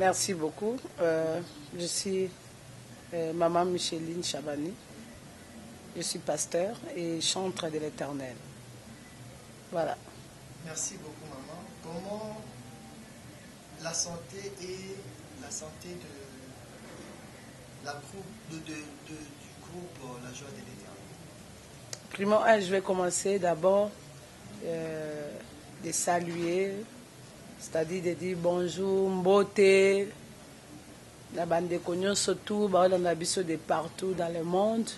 Merci beaucoup. Je suis Maman Micheline Chabani. Je suis pasteur et chantre de l'Éternel. Voilà. Merci beaucoup, maman. Comment la santé et la santé du groupe La Joie de l'Éternel? Primo, je vais commencer d'abord de saluer, c'est-à-dire de dire bonjour, mbote, la bande de cognon surtout, dans l'abysse de partout dans le monde.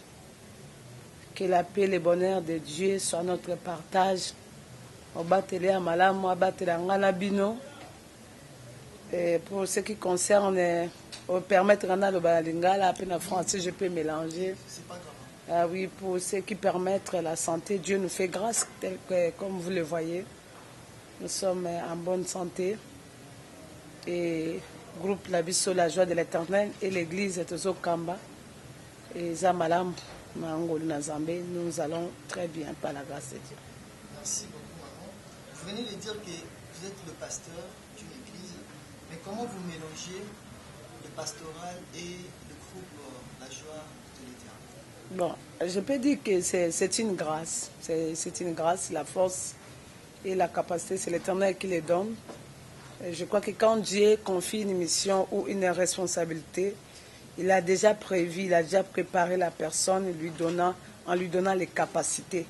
Que la paix et le bonheur de Dieu soient notre partage. Et pour ce qui concerne, permettre le balingala, en français, je peux mélanger. Ah oui, pour ce qui permettre la santé, Dieu nous fait grâce, tel que, comme vous le voyez. Nous sommes en bonne santé. Et groupe Labisso, la joie de l'Éternel, et l'église Tozo Kamba et Zamalam, nous allons très bien par la grâce de Dieu. Merci beaucoup, maman. Vous venez de dire que vous êtes le pasteur d'une église, mais comment vous mélangez le pastoral et le groupe La Joie de l'Éternel? Bon, je peux dire que c'est une grâce. C'est une grâce, la force et la capacité, c'est l'Éternel qui les donne. Et je crois que quand Dieu confie une mission ou une responsabilité, il a déjà prévu, il a déjà préparé la personne en lui donnant les capacités.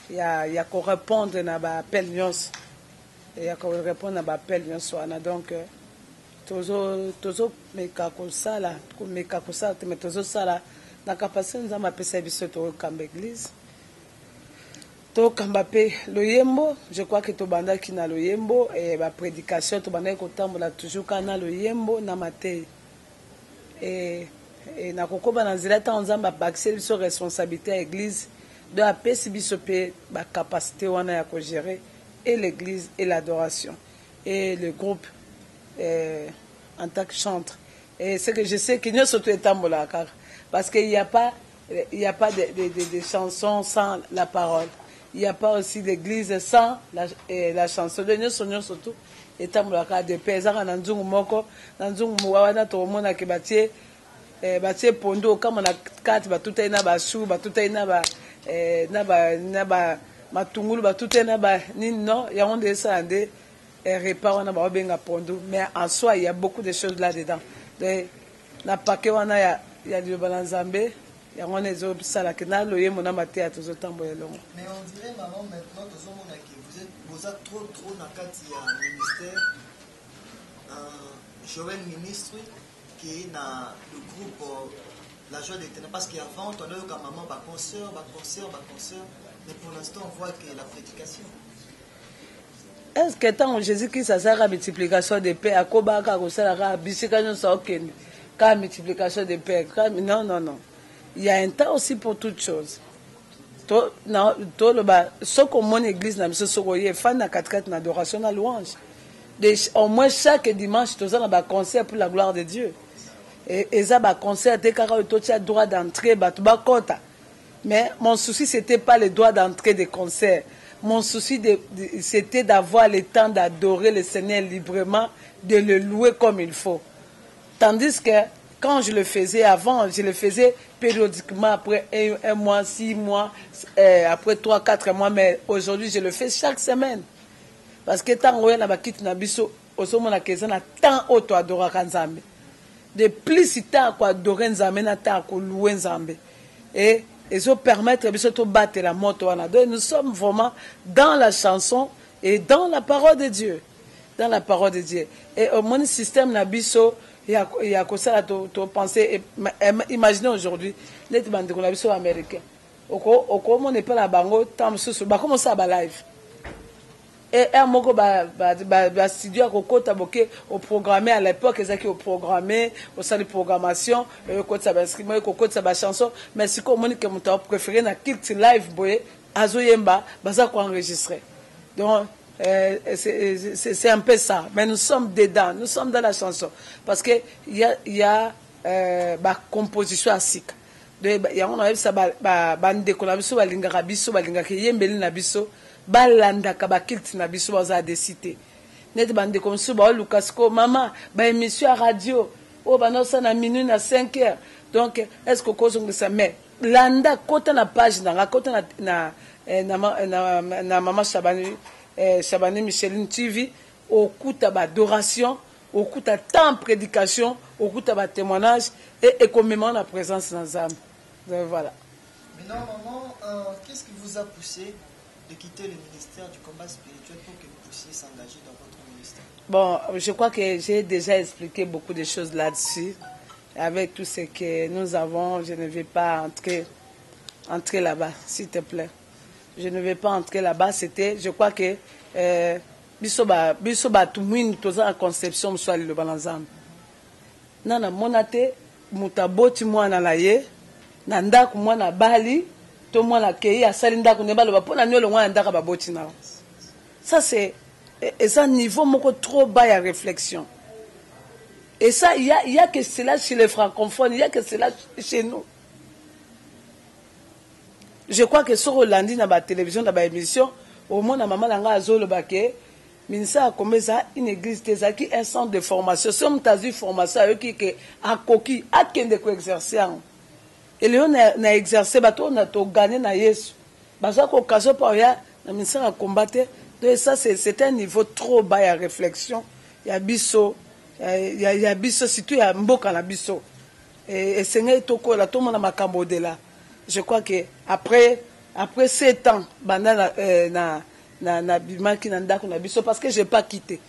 Il y a qu'à répondre à l'appel. Il y a qu'à répondre à l'appel. Donc, toujours mes kakosala, mais toujours ça, la capacité nous a appelé service au camp d'église. To kambape loyembo, je crois que to banda qui na loyembo et la prédication to banda ko tambola toujours kana loyembo na maté. Et na kokoba na zilata onzamba baxer sur responsabilité à l'église de la PCBSOP ba capacité wana ya ko gérer et l'église et l'adoration et le groupe en tant que chantre. Et c'est que je sais qu'il y a surtout tambola car parce qu'il n'y a pas de chansons sans la parole. Il n'y a pas aussi d'église sans la chanson. De nous surtout et tambola de pesa na nzungu moko na nzungu wana to mona ke batie pondo kama na kati batuta ina ba shu batuta ina ba matungulu batuta ina ba nino ya on de ça ande repas wana ba benga pondo, mais en soi il y a beaucoup de choses là dedans. De na paquet wana ya du balanzambe. Mais on dirait, maman, maintenant, vous êtes trop dans le ministère, Joël ministre, qui est dans le groupe La Joie de l'Éternel. Parce qu'avant, on a eu comme maman, concert, mais pour l'instant, on voit que la prédication. Est-ce que tant Jésus-Christ a sa multiplication de paix, à Koba, à Kosala, à Bissikanon, à multiplication de paix? Non. Il y a un temps aussi pour toutes choses. Ce qu'on mon église, il y a fan na adoration, na louange. Au moins chaque dimanche, tu as un concert pour la gloire de Dieu. Et ça, un concert, tu as droit d'entrée, mais mon souci, ce n'était pas le droit d'entrée des concerts. Mon souci, c'était d'avoir le temps d'adorer le Seigneur librement, de le louer comme il faut. Tandis que quand je le faisais avant, je le faisais périodiquement après un mois, 6 mois, après 3, 4 mois, mais aujourd'hui je le fais chaque semaine. Parce que tant que na bakit na biso, osomo na kezana tant auto adoraka Nzambe. De plus il t'a quoi adorer Nzambe na tant ko louer Nzambe. Et ça permettre biso to battre la moto wana. Donc nous sommes vraiment dans la chanson et dans la parole de Dieu. Dans la parole de Dieu. Et au mon système na biso il y a ça à penser. Imaginez aujourd'hui, les bandes américains. On n'est pas la bango, tant sous comment ça va live. Et un mot studio au programmé à l'époque, ils ont programmé, au sein de programmation, ça va chanson, mais si comme on que préféré na kilt live boy, azoyemba, baza quoi enregistrer. Donc c'est un peu ça, mais nous sommes dedans, nous sommes dans la chanson, parce que il y a composition asique. Il y a on a ça bande collaboration balinga biso balinga yembeli na biso balanda ka bakilti na biso baza décider. neti bandeko mosusu baoluka sikoyo mama baémission ya radio oyo bandosala na minuit na 5 heures. Donc est ce que okozongisa mais landa kota na page nanga kota na mama Chabani Micheline TV okuta badoration okuta temps prédication okuta batémoignage et commémore la présence dans Nzambe. Voilà. Maintenant maman, qu'est-ce qui vous a poussé de quitter le ministère du combat spirituel pour que vous puissiez s'engager dans votre ministère? Bon, je crois que j'ai déjà expliqué beaucoup de choses là-dessus. Avec tout ce que nous avons, je ne vais pas entrer là-bas, s'il te plaît. Je ne vais pas entrer là-bas. C'était, je crois que biso batumwini toza en conception mswali le balanzam. Nana monate mutaboti mwana la ye na ndako mwana bali to mwana kei asali ndako ne baloba pona nyolo mwana ndaka baboti na. Ça c'est un niveau moko trop bas à réflexion. Et ça, il y a que cela chez les francophones, il y a que cela chez nous. Je crois que sur Hollandi, dans la télévision, dans l'émission, au moins, la maman a zolo baké, ministère a commencé une église qui un centre de formation. Si on a eu formation, qui a coquille, a qui de quoi exercer. Et là, on a exercé, on a gagné na Yesu. Parce que l'occasion pour rien, le ministère a combattu. Donc ça, c'est un niveau trop bas à réflexion. Il y a biso. Il y a biso, surtout il y a mboka na biso. Et Seigneur Toko, là, tout le monde a makambo de là. Je crois que après 7 ans, na bimaki na ndako na biso, parce que je n'ai pas quitté.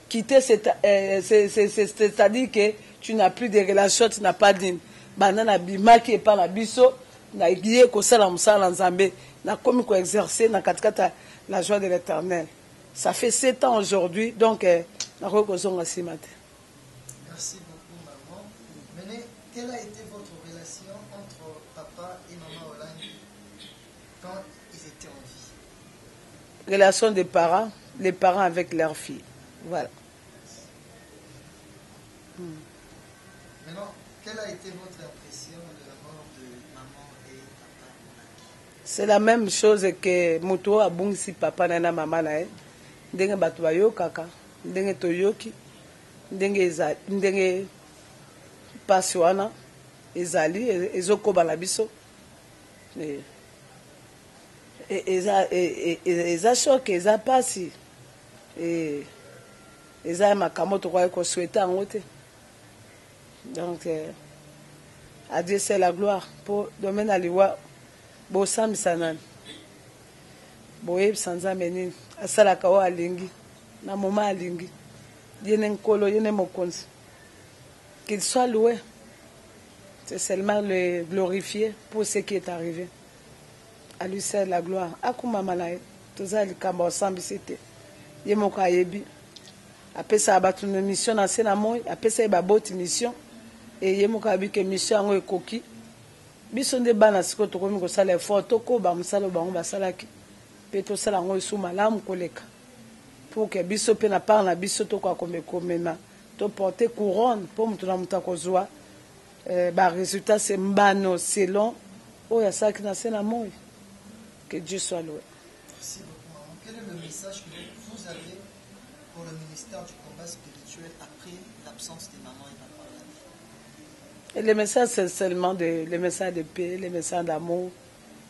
Quitter, c'est-à-dire que tu n'as plus de relations, tu n'as pas d'îne. Na bimaki et pas na biso, na guié ko sala musala nzambe, na komi ko exercer na katikata la joie de l'Éternel. Ça fait 7 ans aujourd'hui, donc na ko zonga si matin. Merci beaucoup, maman. Mais quelle a été votre relation entre papa et maman Hollandi quand ils étaient en vie? Relation des parents, les parents avec leurs filles. Voilà. Maintenant, quelle a été votre impression de la mort de maman et papa Hollandi? C'est la même chose que Moto a bungsi papa na maman na ndenge bato bayo kaka, ndenge toyoki. Ndenge pasi wana ezali ezokoba na biso eza choc eza pasi eza makambo tokoki kosouhaiter yango te. Donc à Dieu c'est la gloire pour domaine aliwa bosambisa nani boyebisa Nzambe nini asalaka oyo alingi na moma alingi. Qu'il soit loué. C'est seulement le glorifier pour ce qui est arrivé. À lui c'est la gloire. Akuma malaye. Tout ça, il kamba ensemble, c'était. Yemoka yebi. Après ça, abattu une mission dans ce namoy. Après ça, il a bâti mission. Et yemoka yebi que mission est coquille. Bison de bana siko tokomi ko sala effort. Toko ba musalo ba on ba salaki. Peto sala ngoy sou malam koleka. Pour que biso pe na part na biso to kwa komena to porter couronne pour mutuna mutakozwa ba résultat c'est mbano selon o ya ça qui na sena moi. Que Dieu soit loué. Merci beaucoup maman. Quel est le message que vous avez pour le ministère du combat spirituel après l'absence de maman et papa? Et le message c'est seulement le message de paix, le message d'amour,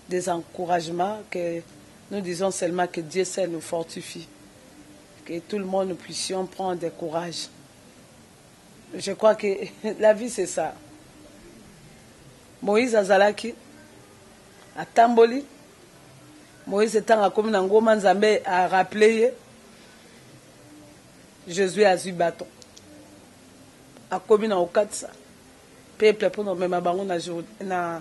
des encouragements que nous disons seulement que Dieu sait nous fortifie. Que tout le monde nous puissions prendre du courage. Je crois que la vie c'est ça. Moïse Azalaki, à Tamboli, Moïse étant à comme Ngoma Nzambe a rappelé Jésus a eu bâton. A comme na Okatsa, peuple pour nous même abangon na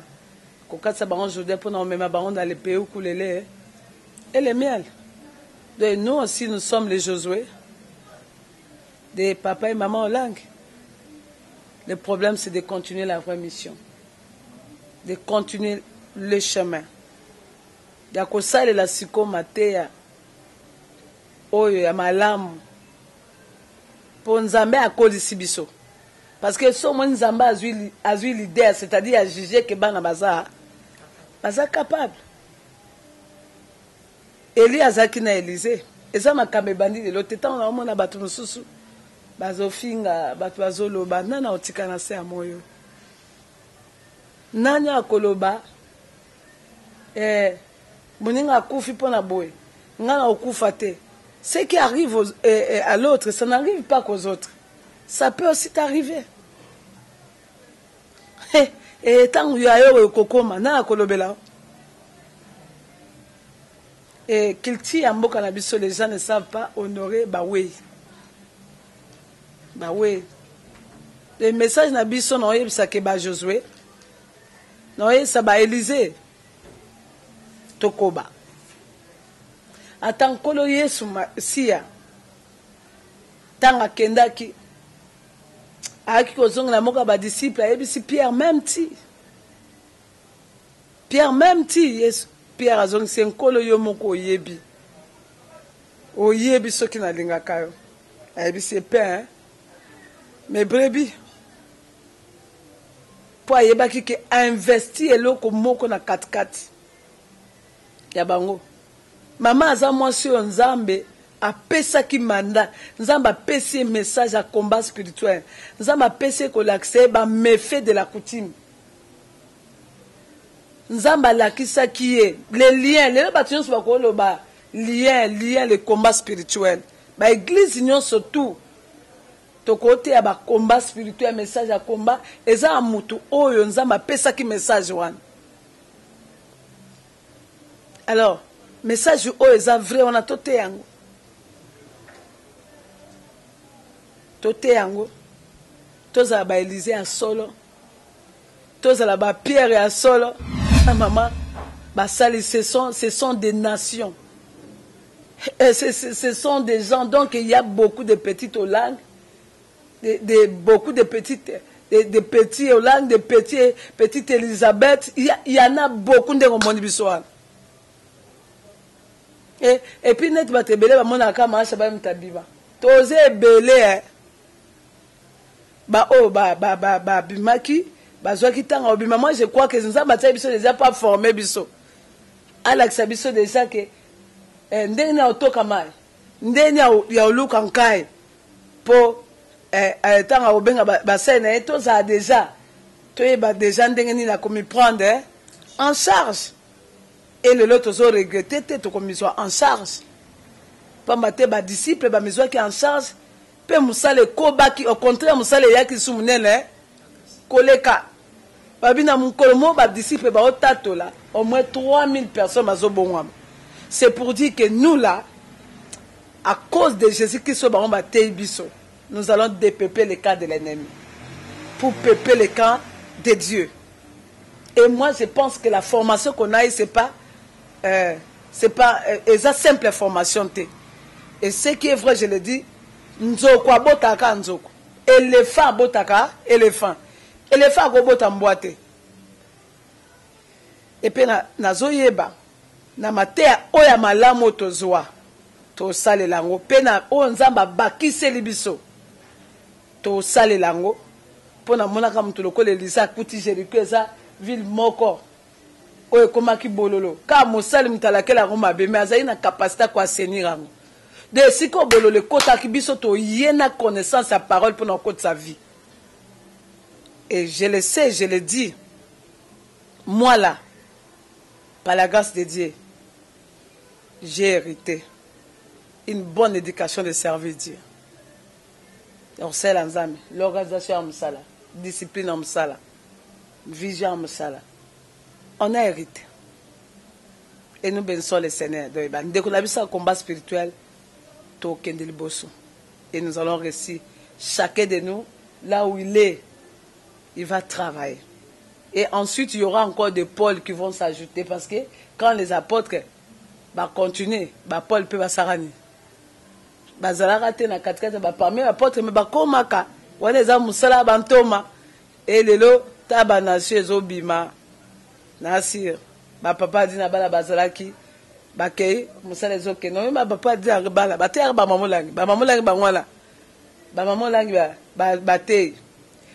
Okatsa bangon Jourdain pour nous même abangon dans les pays où coulé et les miel. Donc nous aussi, nous sommes les Josué, des papa et maman en langue. Le problème, c'est de continuer la vraie mission, de continuer le chemin. Il y a que ça, il y a la psychomatéa, il y a malamu, pour Nzambe à cause de Sibiso. Parce que si Nzambe a eu l'idée, c'est-à-dire à juger que Bana Baza capable. Élie Azaki na Élysée. eza makambo ebandi lelo te ntango naomona bato mosusu bazofinga bato bazoloba nani aotika na se ya moyo nani akoloba moninga akufi mpo na boye nga na okufa te. Ce qui arrive à l'autre, ça n'arrive pas qu'aux autres. Ça peut aussi t'arriver. Et tant que tu as eu kokoma, na kolobela. Et qu'il tire en boka na biso, les gens ne savent pas honorer Bawe. Bawe. Le message na biso na oye ça ke ba Josué. Na oye ça ba Élisée. Tokoba. Atan kolo Yesu siya. Tanga kendaki. Aki kozonga na moka ba disciple ayebisi Pierre même ti. Pierre même ti Yesu. Pierre azongi se nkolo yo moko oyebi. Oyebi soki na lingaka yo. Ayebisi pe mais brebis. Po ayebaki ke investi eloko moko na 4-4. Ya bango. Maman aza mwasi yo Nzambe apesaki manda. Nzambe apesi message à combat spirituel. Nzambe apesi kolakise ba méfait de la coutume. Nzambe alakisaki ye les liens, les bâtiments sont bakolo ba lien le combat spirituel. Ba église union surtout to côté ya ba combat spirituel message à combat eza amutu oyo Nzambe apesaki message wana. Alors message oyo eza vrai on a tote yango. Tote yango. Toza ba Élisée à solo. Toza la ba Pierre à solo. Maman, basali ce sont des nations. Ce sont des gens donc il y a beaucoup de petites langues, beaucoup de petites de petits Hollande, de petites Elisabeth, il y en a beaucoup de monde bisoa. Et puis net ba tebele ba mona ka ma shaba mtabiba. Toze belé ba o ba bimaki bazwaki tanga obima. Moi je crois que Nzambe atia biso déjà pas formé biso. Alex biso déjà que ndenge na otoka mai. Ndenge ya oluka nkai po tanga obenga ba sene to za déjà. Toyeba déjà ndenge ni na komi prendre en charge. Et le lot ozo regretter te to komi so en charge. Pamba te ba disciple ba mizwa ki en charge pe musale kobaki au contraire musale yaki sumunene koleka. Babina mukolomo ba disciple ba otato là au moins 3000 personnes mazo bongwama. C'est pour dire que nous là à cause de Jésus-Christ ba on ba teibiso, nous allons dépeupler les camps de l'ennemi pour peupler les camps de Dieu. Et moi je pense que la formation qu'on a c'est pas une simple formation. Et ce qui est vrai, je le dis, nzoko abotaka nzoko. Éléphant abotaka éléphant. Éléphant abotaka mboate. Et puis nazoyeba na matea oya malamu tozwa to sale lango pe na o Nzamba bakise libiso to sale lango pona monaka mutu lokola Elisa kuti Jéricho eza ville moko oyo komaki bololo ka mosali mutalakela ngoma be mais azali na capacité kwa assainir ngo de siko bololo kota kibiso to yena connaissance à parole pour notre côté sa vie. Et je le sais, je le dis, moi là, par la grâce de Dieu, j'ai hérité une bonne éducation de servir Dieu. Donc c'est l'organisation en Msala, discipline en Msala, vision en Msala. On a hérité. Et nous bénissons le Seigneur. Dès qu'on a vu ça, un combat spirituel, et nous allons réussir. Chacun de nous, là où il est, il va travailler. Et ensuite, il y aura encore des pôles qui vont s'ajouter. Parce que quand les apôtres vont continuer, Paul peut s'arranger. Parmi les apôtres, mais Bakomaka, on les a Moussala Bantoma, et les lots, Tabanashe Zobima, Nasir, Papa dit Nabala Bazalaki. Bakei musala ezoke no ma papa di arbala bater ba mamolangi ba ngwala ba mamolangi ba tei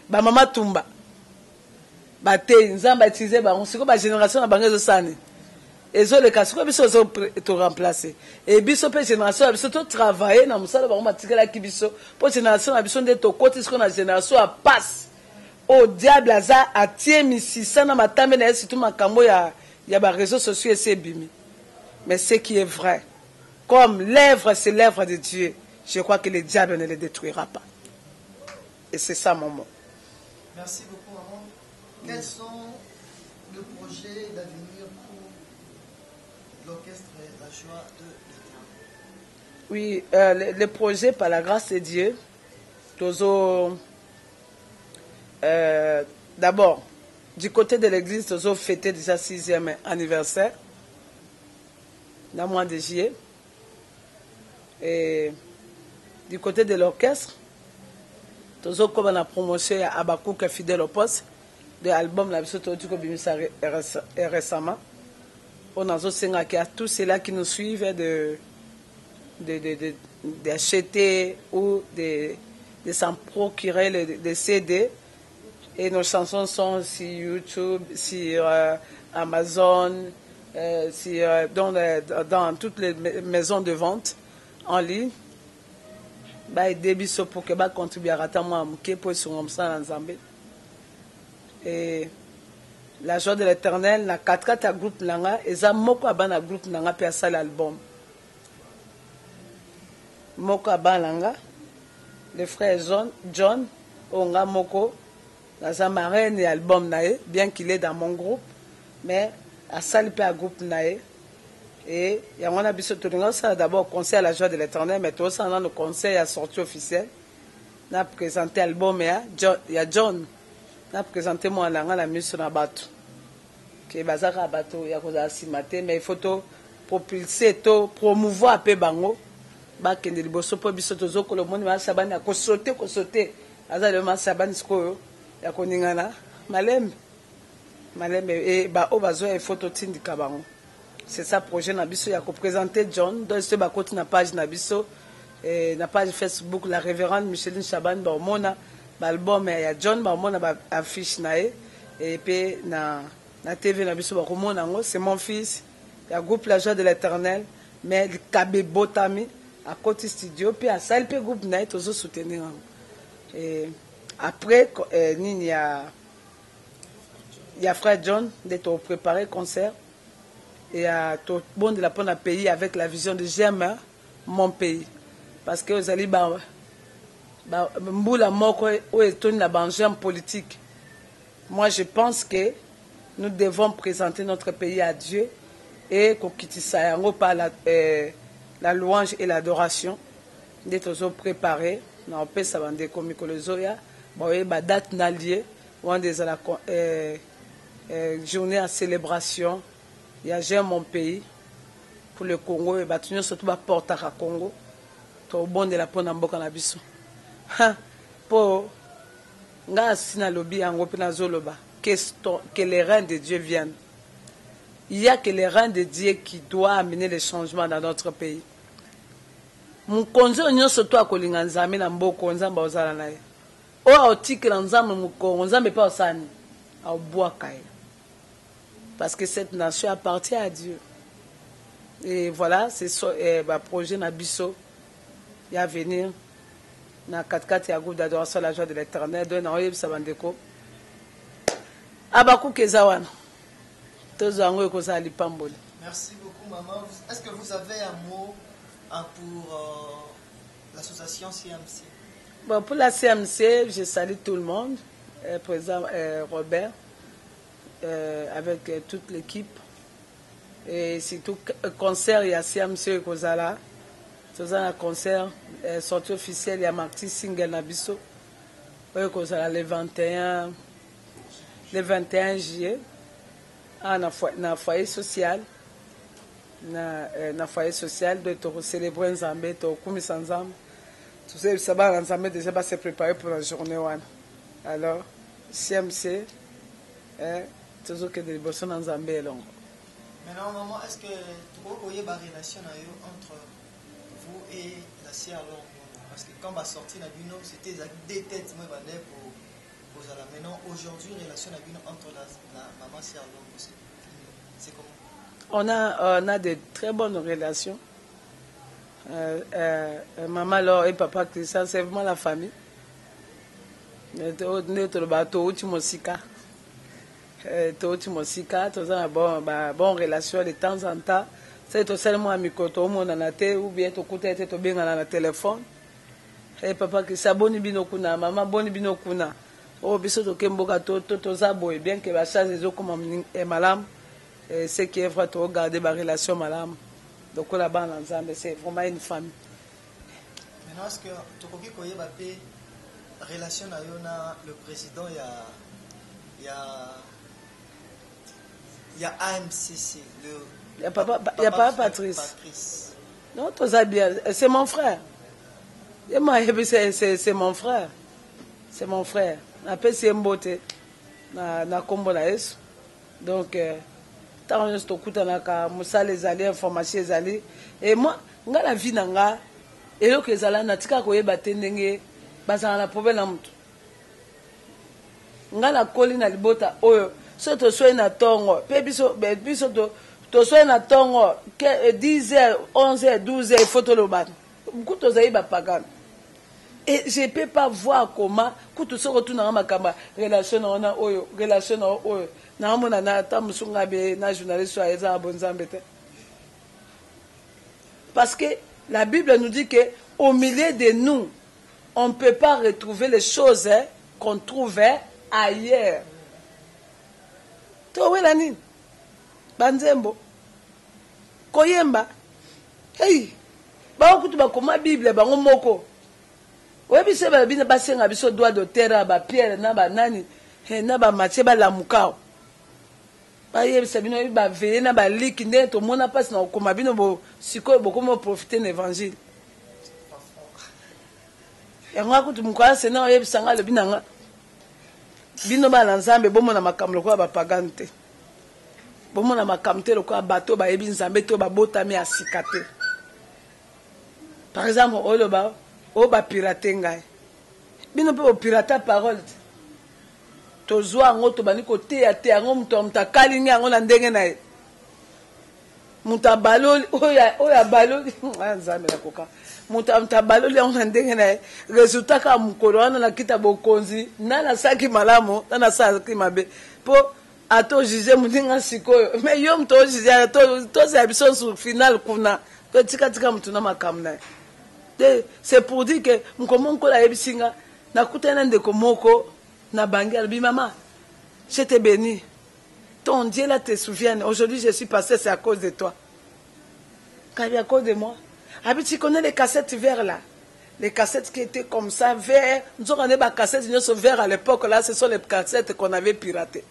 ba mama tumba ba tei Nzamba utilisé ba siko ba génération na bangezo sane ezoleka sikoyo biso toremplace e biso mpe génération na biso totravaille na mosala bango batikelaki biso mpo génération na biso nde tokoti sikoyo na génération ya passe oyo diable aza atie misisa na matambe na ye surtout makambo ya baréseaux sociaux esi ebimi. Mais ce qui est vrai, comme l'œuvre c'est l'œuvre de Dieu, je crois que le diable ne le détruira pas. Et c'est ça mon mot. Merci beaucoup, maman. Quels sont les projets d'avenir pour l'orchestre La Joie de l'Éternel? Oui, les projets par la grâce de Dieu, d'abord, du côté de l'église, nous avons fêté déjà 6e anniversaire, dans le mois de juillet. Et du côté de l'orchestre, nous avons comme la promotion à Abakouk Fidèle au poste, de l'album La Biso Totiko Bimisa récemment. On a à tous ceux-là qui nous suivent d'acheter ou de s'en procurer des CD. Et nos chansons sont sur YouTube, sur Amazon, dans toutes les maisons de vente en ligne. Bah, débiso pour que bah contribuer à moi pour sur Nzambe. Et La Joie de l'Éternel, na 4 groupe nanga, et ça moko abana groupe nanga pe asala l'album. Moko abananga, le frère John, onga moko. Dans un marraine et album nae, bien qu'il est dans mon groupe, mais à salle à groupe nae. Et il y a un abisso d'abord conseil à La Joie de l'Éternel, mais tout ça, on a le conseil à sortie officielle. On a présenté l'album, il y a John. On a présenté moi la musique sur la bateau. Qui est basé à bateau, il y a des choses mais il faut propulser, promouvoir un peu bango. Bah, qu'il y a des choses pour biso tozo que le monde va s'abonner, qu'on sauter. Azal le man s'abonne ce ya koningana malembe et ba o bazo e photo tindika bango. C'est ça projet na biso ya ko présenter John dans ce ba côté na page na biso et na page Facebook la révérende Micheline Chaban ba mona ba album ya John ba mona ba affiche na et puis na TV na biso ba ko mona ngo c'est mon fils ya groupe La Joie de l'Éternel mais le Kabe Botami à côté studio puis à salle pe groupe na tozo soutenir et après, il y a frère John d'être préparé concert et à tout bon de la prendre pays avec la vision de j'aime mon pays parce que vous allez mboula moko ou étonne la banjam politique. Moi je pense que nous devons présenter notre pays à Dieu et qu'on quitte ça par la louange et l'adoration d'être préparé on peut s'avancer comme Mikolozoya. Bon, il y a date nalier, on des la journée à célébration. Il y a j'aime mon pays pour le Congo et battu surtout à porte à Congo. Tout bon de la pona mboka na biso. Pour nga sina lobby en groupe na zoloba que les reins de Dieu viennent. Il y a que les reins de Dieu qui doivent amener les changements dans notre pays. Mon konzo nyonso to akolinga nzambe na mboko nzambe ozala naye. O otikela nzambe mukongo nzambe pa osani aobwaka ye. Parce que cette nation appartient à Dieu. Et voilà, c'est un projet na biso ya venir na 4 ya groupe d'adoration La Joie de l'Éternel de na oyebisa bandeko. Abaku kezawana. Tozo ngo ekozala lipamboli. Merci beaucoup maman. Est-ce que vous avez un mot pour l'association CMC? Bon, pour la CMC, je salue tout le monde, président Robert, avec toute l'équipe. Et surtout, concert, il y a CMC Kozala. Tout un concert, sortie officielle, il y a Marty Single Nabiso. Kozala le 21 juillet, dans le foyer social. Na foyer social de célébrer Nzambe, de kumisa Nzambe. Tout ça, ça va Nzambe déjà se préparer pour la journée. Alors, CMC, toujours que des personnes Nzambe est long. Maintenant, maman, est-ce que vous voyez la relation entre vous et la sœur Long? Parce que quand va sortir la bino, c'était des têtes moi pour la. Maintenant, aujourd'hui, relation la bino entre la maman et sœur Long, c'est comment? On a de très bonnes relations. Maman Laure et papa Christian, c'est vraiment la famille. Bonne relation de temps en temps. C'est seulement à Mikoto, on a été ou bien tout côté était bien dans le téléphone. Et papa Christian, boni binokuna, maman boni binokuna. Oh, biso to kemboka to zabo, bien que la charge des eaux comme malam, c'est qui est vrai de regarder ma relation malam. Donc là-bas, c'est vraiment une famille. Maintenant, est-ce que tu peux dire que relation avec le président, il y a AMCC, il y a papa Patrice. Non, tout ça bien. C'est mon frère. C'est mon frère. C'est mon frère. Après, c'est un beauté. Na combo na yesu. Donc, tant que je t'écoute, Moussa les alliés, information les alliés. Et moi, nga la vie nanga, et là que zala na tika koye batendenge, bazala na problème na mutu. Nga la koli na libota oyo, so to soye na tongo, pe biso to soye na tongo, 10h, 11h, 12h, il faut to le battre. Beaucoup to zayi ba pagano. Et je ne peux pas voir comment, quand tu sors autour de ma caméra, relation na oyo, relation na oyo. Na mona na ta musunga be na journaliste soit eza bonzambe te. Parce que la Bible nous dit que au milieu de nous, on ne peut pas retrouver les choses qu'on trouvait ailleurs. To wela nini? Banzembo. Koyemba. Hey. Ba okutu ba koma Bible ba ngomoko. Webi se ba bina basenga biso droit d'auteur ba Pierre na ba nani, na ba Mathieu ba lamukao. Baye sabino ba veiller na ba liki nde to mona passe na okoma bino bo siko bo komo profiter de l'évangile. Ya ngako tu mukwa se na yebi sanga le binanga. Bino ba nzambe bomo na makamlo kwa ba pagante. Bomo na makamte lo kwa bato ba yebi nzambe to ba botami asikate. Par exemple, oloba o ba pirate ngai. Bino pe o pirata parole. Tozwa ngo to bani ko te ngo muta kalingi ngo na ndenge na ye. Muta baloli oya baloli nzambe la koka. Muta baloli ngo na ndenge na ye. Resultat ka mukolo wana na kita bokonzi na saki malamu na saki mabe. Po ato juger mutinga sikoyo. Mais yo mto juger to za biso sur final kuna. To tika mutuna makamna. C'est pour dire que mkomonko la yebisinga na kutana ndeko moko na bangi albi maman, je t'ai béni. Ton Dieu là te souvient. Aujourd'hui je suis passé, c'est à cause de toi. Quand il y a à cause de moi. Ah tu connais les cassettes verts là. Les cassettes qui étaient comme ça, verts. Nous avons des cassettes verts à l'époque là, ce sont les cassettes qu'on avait piratées.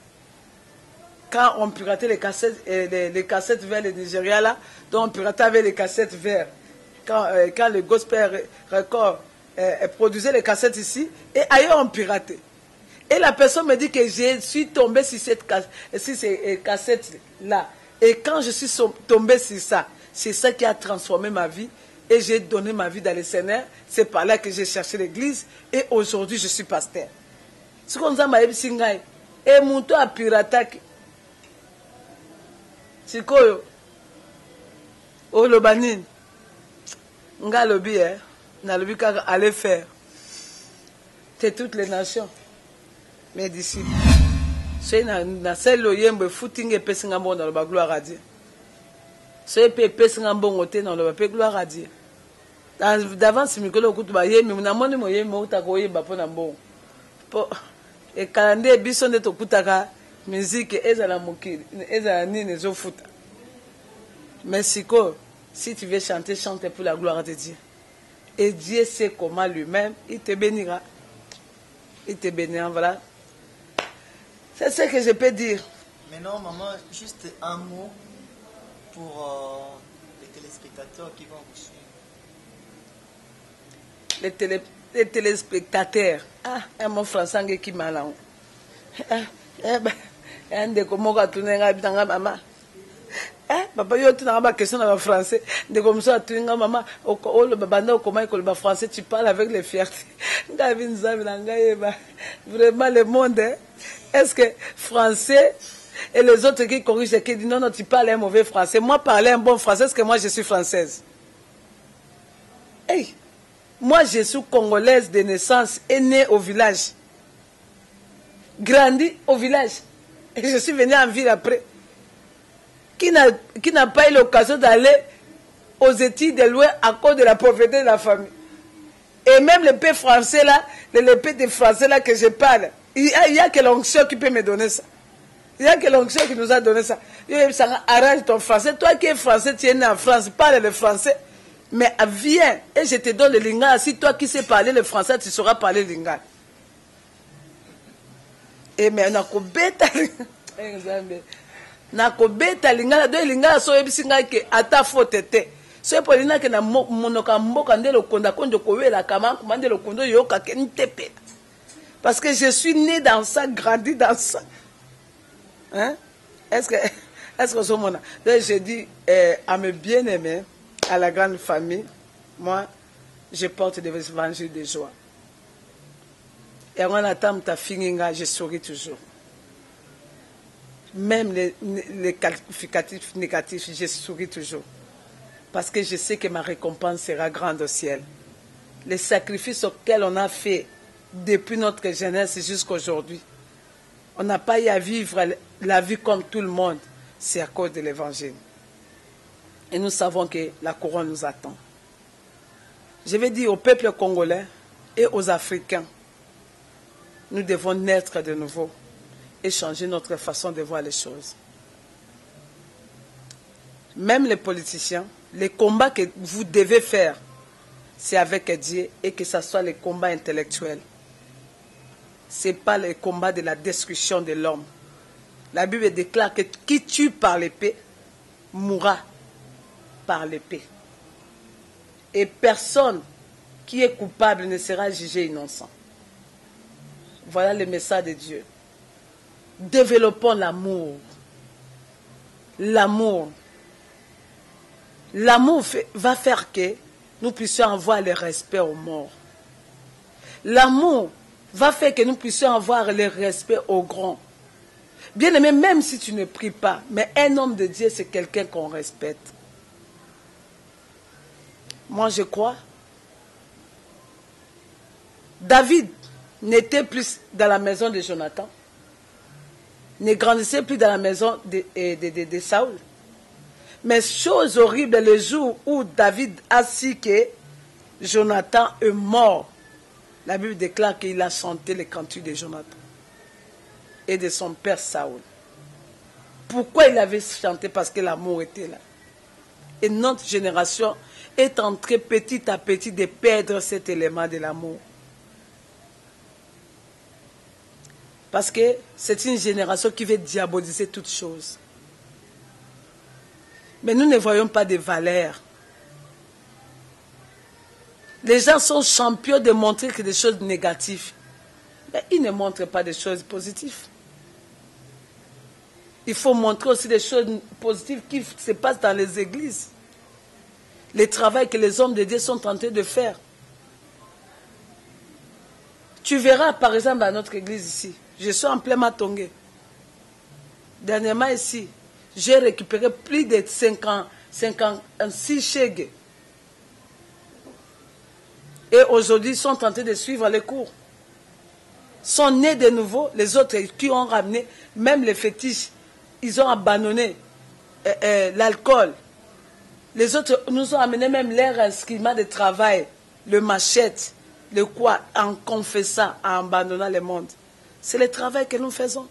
Quand on piratait les cassettes vers le Nigeria là, donc on piratait avec les cassettes verts. Quand le Gospel Record produisait les cassettes ici, et ailleurs on piratait. Et la personne me dit que je suis tombé sur ces cassettes-là. Et quand je suis tombé sur ça, c'est ça qui a transformé ma vie. Et j'ai donné ma vie dans le Seigneur. C'est par là que j'ai cherché l'église. Et aujourd'hui, je suis pasteur. Ce qu'on a dit, c'est et mon tour a piraté. C'est quoi? Oh, le banin. Nga lobi, na lobi kaka aller faire. C'est toutes les nations. Mais d'ici, c'est na celle yembe footing et pesinga bon dans le gloire à Dieu. C'est pesinga bon côté dans le gloire à Dieu. D'avance mikolo kutuba yembe na moni mo yembe utako yeba pona bon. Po e kalande biso nde to kutaka musique ezala mokili, ezala nini zo futa. Mais siko si tu veux chanter, chante pour la gloire de Dieu. Et Dieu sait comment lui-même, il te bénira. Il te bénira, voilà. C'est ce que je peux dire. Maintenant, maman, juste un mot pour les téléspectateurs qui vont vous suivre. Les téléspectateurs. Ah, un mot français qui m'a là. Un de comment tu n'as pas maman. Papa, yo tu n'as pas question dans le français. De comme ça, tu n'as maman. Oh, le babanda, comment il français, tu parles avec les fiertés. Vraiment le monde. Est-ce que français, Et les autres qui corrigent et qui disent non, non, tu parles un mauvais français. Moi, parler un bon français, parce que moi, je suis française. Hey, moi, je suis congolaise de naissance et née au village. Grandi au village. Et je suis venue en ville après. Qui n'a pas eu l'occasion d'aller aux études de loin à cause de la pauvreté de la famille. Et même le peu français là, le peu de français là que je parle, il y a que l'onction qui peut me donner ça. Il y a que l'onction qui nous a donné ça. Ça arrange ton français. Toi qui es français, tu es né en France, parle le français. Mais viens et je te donne le lingala. Si toi qui sais parler le français, tu sauras parler le lingala. Et mais on a kobeta nakobeta lingala do lingala so ebisinga ke ata faute te. So polina ke na monoka mboka ndelo konda konjo kowela kama kumandelo kondo yoka ke ntepe. Parce que je suis né dans ça, grandi dans ça. Hein? Est-ce que ce moment-là? Donc je dis à mes bien-aimés, à la grande famille, moi, je porte des évangiles de joie. Et on attend ta finginga, je souris toujours. Même les qualificatifs négatifs, je souris toujours. Parce que je sais que ma récompense sera grande au ciel. Les sacrifices auxquels on a fait depuis notre jeunesse jusqu'à aujourd'hui, on n'a pas eu à vivre la vie comme tout le monde. C'est à cause de l'évangile. Et nous savons que la couronne nous attend. Je vais dire au peuple congolais et aux Africains, nous devons naître de nouveau et changer notre façon de voir les choses. Même les politiciens, les combats que vous devez faire, c'est avec Dieu et que ce soit les combats intellectuels. Ce n'est pas le combat de la destruction de l'homme. La Bible déclare que qui tue par l'épée mourra par l'épée. Et personne qui est coupable ne sera jugé innocent. Voilà le message de Dieu. Développons l'amour. L'amour. L'amour va faire que nous puissions avoir le respect aux morts. L'amour va faire que nous puissions avoir le respect aux grands. Bien aimé, même si tu ne pries pas, mais un homme de Dieu, c'est quelqu'un qu'on respecte. Moi, je crois. David n'était plus dans la maison de Jonathan, ne grandissait plus dans la maison de Saül. Mais chose horrible, le jour où David a su que Jonathan est mort, la Bible déclare qu'il a chanté les cantiques de Jonathan et de son père Saül. Pourquoi il avait chanté? Parce que l'amour était là. Et notre génération est en train petit à petit de perdre cet élément de l'amour. Parce que c'est une génération qui veut diaboliser toutes choses. Mais nous ne voyons pas de valeurs. Les gens sont champions de montrer que des choses négatives. Mais ils ne montrent pas des choses positives. Il faut montrer aussi des choses positives qui se passent dans les églises. Le travail que les hommes de Dieu sont en train de faire. Tu verras par exemple dans notre église ici. Je suis en plein Matongé. Dernièrement ici, j'ai récupéré plus de 56 chèques. Et aujourd'hui, ils sont en train de suivre les cours. Ils sont nés de nouveau. Les autres qui ont ramené, même les fétiches, ils ont abandonné l'alcool. Les autres nous ont amené même leur instrument de travail, le machette, le quoi, en confessant, en abandonnant le monde. C'est le travail que nous faisons.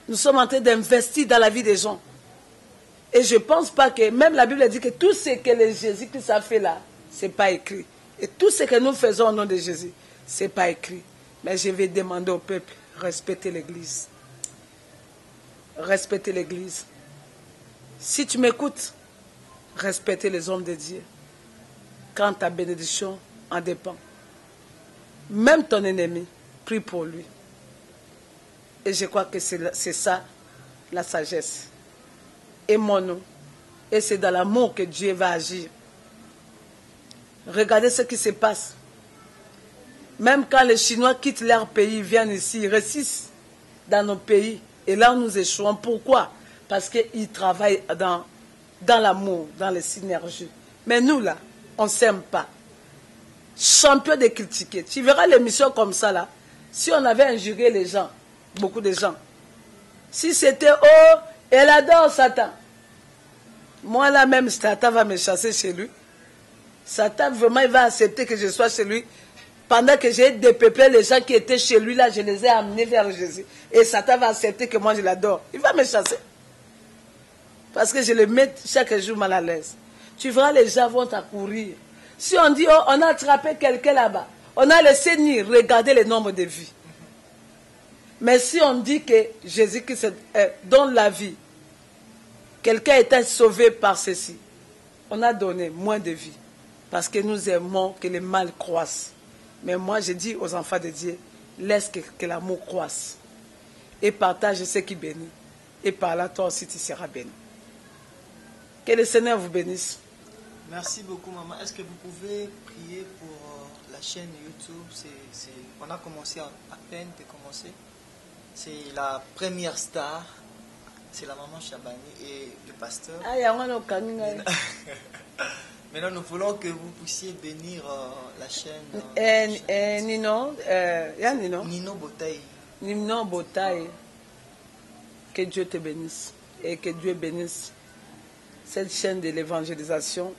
Nous sommes en train d'investir dans la vie des gens. Et je ne pense pas que, même la Bible dit que tout ce que le Jésus-Christ a fait là, ce n'est pas écrit. Et tout ce que nous faisons au nom de Jésus, ce n'est pas écrit. Mais je vais demander au peuple, respectez l'Église. Respectez l'Église. Si tu m'écoutes, respectez les hommes de Dieu. Quand ta bénédiction en dépend. Même ton ennemi, prie pour lui. Et je crois que c'est ça, la sagesse. Aimons-nous. Et c'est dans l'amour que Dieu va agir. Regardez ce qui se passe. Même quand les Chinois quittent leur pays, ils viennent ici, ils résistent. dans nos pays. Et là, nous échouons. Pourquoi? Parce qu'ils travaillent dans l'amour, dans les synergies. Mais nous, là, on ne s'aime pas. Champion de critiquer. Tu verras l'émission comme ça, là. Si on avait injurié les gens, beaucoup de gens, si c'était « Oh, elle adore Satan », moi, là même, Satan va me chasser chez lui. Satan, vraiment, il va accepter que je sois chez lui. Pendant que j'ai dépeuplé les gens qui étaient chez lui, là, je les ai amenés vers Jésus. Et Satan va accepter que moi, je l'adore. Il va me chasser. Parce que je le mets chaque jour mal à l'aise. Tu verras, les gens vont t'accourir. Si on dit, oh, on a attrapé quelqu'un là-bas, on a laissé ni regarder le nombre de vies. Mais si on dit que Jésus-Christ donne la vie, quelqu'un était sauvé par ceci, on a donné moins de vie. Parce que nous aimons que le mal croisse. Mais moi, je dis aux enfants de Dieu, laisse que l'amour croisse. Et partage ce qui bénit. Et par là, toi aussi, tu seras béni. Que le Seigneur vous bénisse. Merci beaucoup, maman. Est-ce que vous pouvez prier pour la chaîne YouTube? On a commencé à peine de commencer. C'est la première star. C'est la maman Chabani et le pasteur. Maintenant, nous voulons que vous puissiez bénir la chaîne. Nino Botaï. Nino Botaï. Que Dieu te bénisse. Et que Dieu bénisse cette chaîne de l'évangélisation.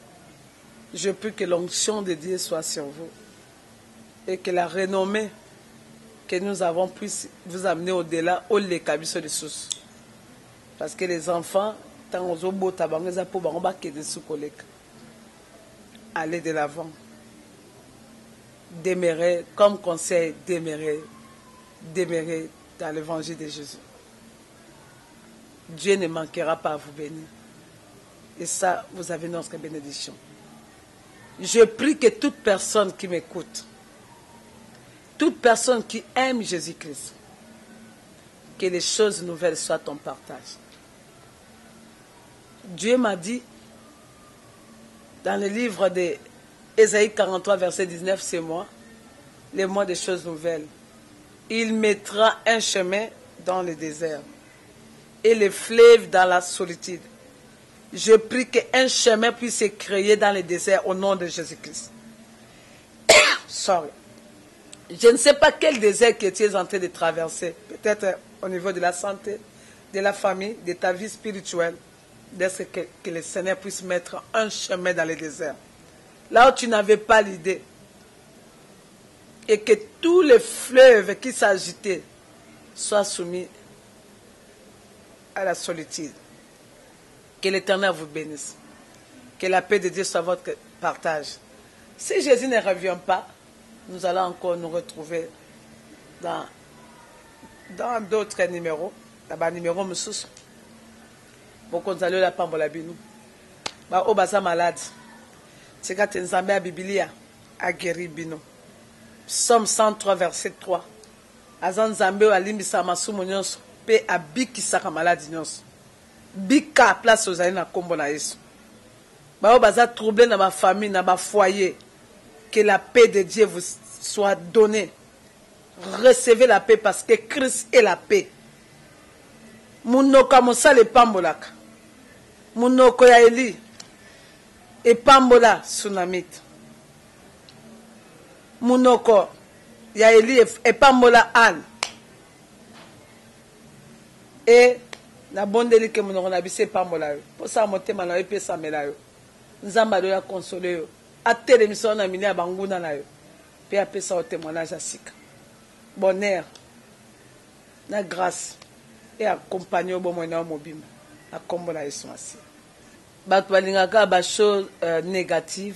Je prie que l'onction de Dieu soit sur vous. Et que la renommée que nous avons puisse vous amener au-delà, au les cabissos de source. Parce que les enfants, tant aux obos tabangs, pour bambaké de sous collègues. Allez de l'avant. Demeurer, comme conseil, demeurer dans l'évangile de Jésus. Dieu ne manquera pas à vous bénir. Et ça, vous avez notre bénédiction. Je prie que toute personne qui m'écoute, toute personne qui aime Jésus-Christ, que les choses nouvelles soient ton partage. Dieu m'a dit, dans le livre d'Ésaïe 43, verset 19, c'est moi, les mots des choses nouvelles. Il mettra un chemin dans le désert et les fleuves dans la solitude. Je prie qu'un chemin puisse se créer dans le désert au nom de Jésus-Christ. Sorry. Je ne sais pas quel désert que tu es en train de traverser. Peut-être au niveau de la santé, de la famille, de ta vie spirituelle. Que le Seigneur puisse mettre un chemin dans le désert. Là où tu n'avais pas l'idée. Et que tous les fleuves qui s'agitaient soient soumis à la solitude. Que l'Éternel vous bénisse. Que la paix de Dieu soit votre partage. Si Jésus ne revient pas, nous allons encore nous retrouver dans d'autres numéros. Là-bas, numéro Moussous. Pour qu'on aille la pambola binou. Bah, au basa malade. C'est quand tu Nzambe a Biblia a guéri bino. Psaume 103, verset 3. Azan Nzambe a limbisa masumu nyonso. Pe a bikisaka maladi nyonso. Bika place aux aïna kombo na yesu. Bah, au basa troublé dans ma famille, dans ma foyer. Que la paix de Dieu vous soit donnée. Recevez la paix parce que Christ est la paix. Munoko mosale pambolaka. Munoko ya Eli. Et pambola tsunamite. Munoko ya Eli et pambola Anne. Et na bondeli ke munoko na bise pambola yo. Pour ça motema na yo pe samela yo. Nzamba do ya consoler yo. Ate l'émission na mini abanguna na yo. Pe apesa au témoignage à sika. Bonheur. Na grâce. Et accompagner au bon moment mobile. À combo la yesu asi. Bato balingaka ba choses négatives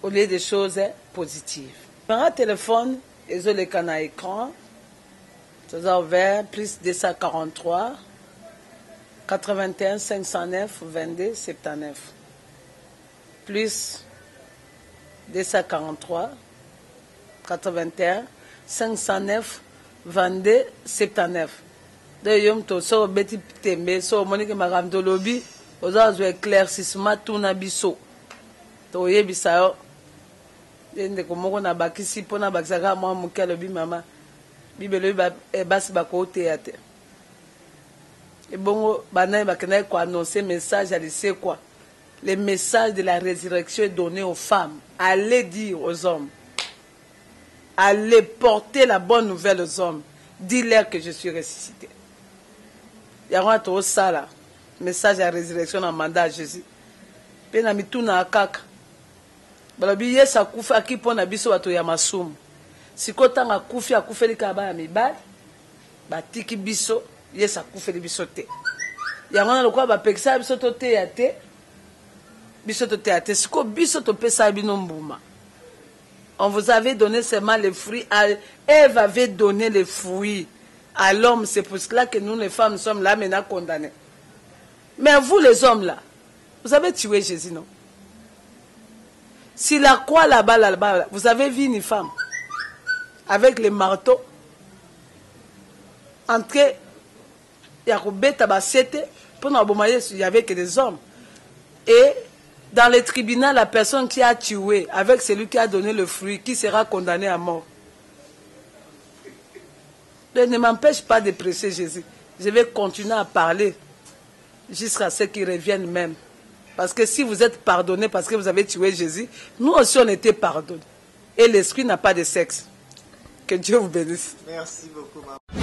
au lieu des choses positives. Par téléphone, ils ont les canaux écran. Ils ont ouvert plus 243 81 509 22 79. Plus 243 81 509 22 79. De yom to so beti tembe so monique makamdo lobi ozazo éclaircissement tuna biso to yebisa yo ndeko moko na bakisi pona bakisaka mwa muke lobi mama Bible basi bako théâtre. Et bon, banay bakena ko annoncer message à c'est quoi? Le message de la résurrection est donné aux femmes. Allez dire aux hommes. Allez porter la bonne nouvelle aux hommes. Dis-leur que je suis ressuscité. Il y a un ça là. Message à la résurrection dans le mandat à Jésus. Puis na mituna akaka. Balobi yesa kufa ki pona biso bato ya masumu. Sikotanga kufi akufeli ka ba ya mibali. Batiki biso yesa kufeli biso te. Yango na lokwa ba pekisa biso to te ya te. Biso to te ya te. Siko biso to pesa bino mbuma. On vous avait donné seulement les fruits. Ève avait donné les fruits à l'homme. C'est pour cela que nous, les femmes, sommes là maintenant condamnées. Mais vous, les hommes, là, vous avez tué Jésus, non? Si la croix là-bas, vous avez vu une femme avec les marteaux entrer, il y avait que des hommes. Et dans le tribunal, la personne qui a tué avec celui qui a donné le fruit, qui sera condamné à mort. Donc, ne m'empêche pas de prêcher Jésus. Je vais continuer à parler jusqu'à ce qu'il revienne même. Parce que si vous êtes pardonné parce que vous avez tué Jésus, nous aussi on était pardonnés. Et l'esprit n'a pas de sexe. Que Dieu vous bénisse. Merci beaucoup, maman.